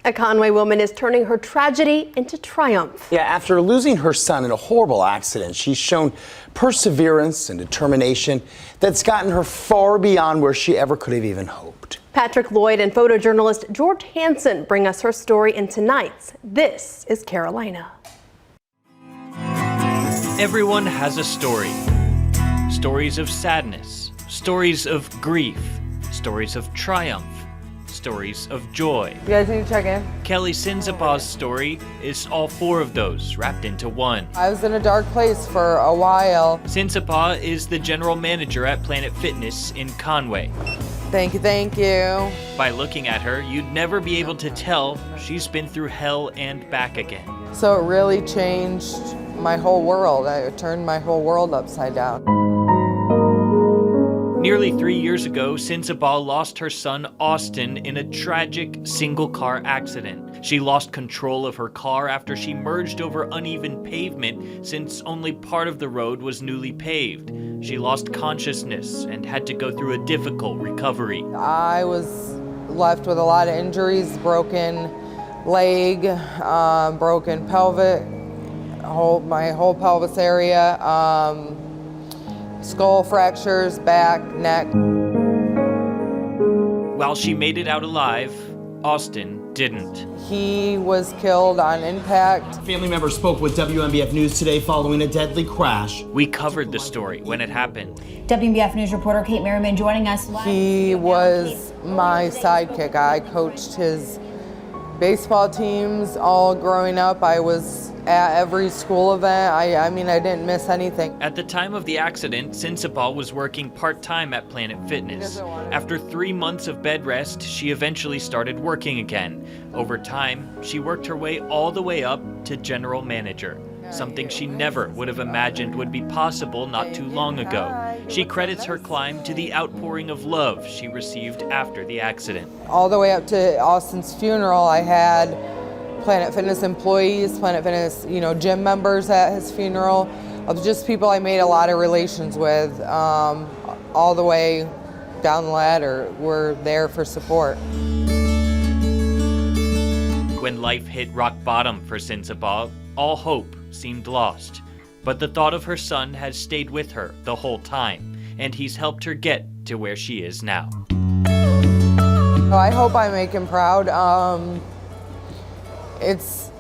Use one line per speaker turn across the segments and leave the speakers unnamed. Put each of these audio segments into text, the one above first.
A Conway woman is turning her tragedy into triumph.
Yeah, after losing her son in a horrible accident, she's shown perseverance and determination that's gotten her far beyond where she ever could have even hoped.
Patrick Lloyd and photojournalist George Hansen bring us her story in tonight's This is Carolina.
Everyone has a story. Stories of sadness, stories of grief, stories of triumph, stories of joy.
You guys need to check in.
Kelli Sinsabaugh's story is all four of those wrapped into one.
I was in a dark place for a while.
Sinsabaugh is the general manager at Planet Fitness in Conway.
Thank you.
By looking at her, you'd never be able to tell she's been through hell and back again.
So it really changed my whole world. It turned my whole world upside down.
Nearly 3 years ago, Sinsabaugh lost her son Austin in a tragic single-car accident. She lost control of her car after she merged over uneven pavement since only part of the road was newly paved. She lost consciousness and had to go through a difficult recovery.
I was left with a lot of injuries, broken leg, broken pelvic, my whole pelvis area, skull fractures, back, neck.
While she made it out alive, Austin didn't.
He was killed on impact.
Family members spoke with WMBF News today following a deadly crash.
We covered the story when it happened.
WMBF News reporter Kate Merriman joining us live.
He was my sidekick. I coached his baseball teams all growing up. I was at every school event. I mean, I didn't miss anything.
At the time of the accident, Sinsabaugh was working part-time at Planet Fitness. After 3 months of bed rest, she eventually started working again. Over time, she worked her way all the way up to general manager, something she never would have imagined would be possible not too long ago. She credits her climb to the outpouring of love she received after the accident.
All the way up to Austin's funeral, I had Planet Fitness employees, Planet Fitness, gym members at his funeral, of just people I made a lot of relations with, all the way down the ladder, were there for support.
When life hit rock bottom for Sinsabaugh, all hope seemed lost. But the thought of her son has stayed with her the whole time, and he's helped her get to where she is now.
I hope I make him proud. It's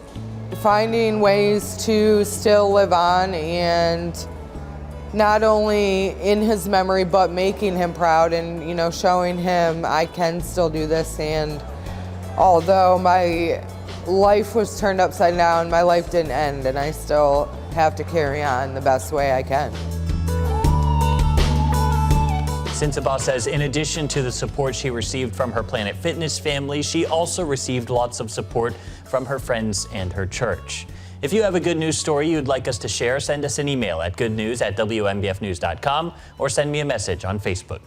finding ways to still live on, and not only in his memory, but making him proud and, showing him I can still do this. And although my life was turned upside down, my life didn't end, and I still have to carry on the best way I can.
Sinsabaugh says in addition to the support she received from her Planet Fitness family, she also received lots of support from her friends and her church. If you have a good news story you'd like us to share, send us an email at goodnews@WMBFnews.com or send me a message on Facebook.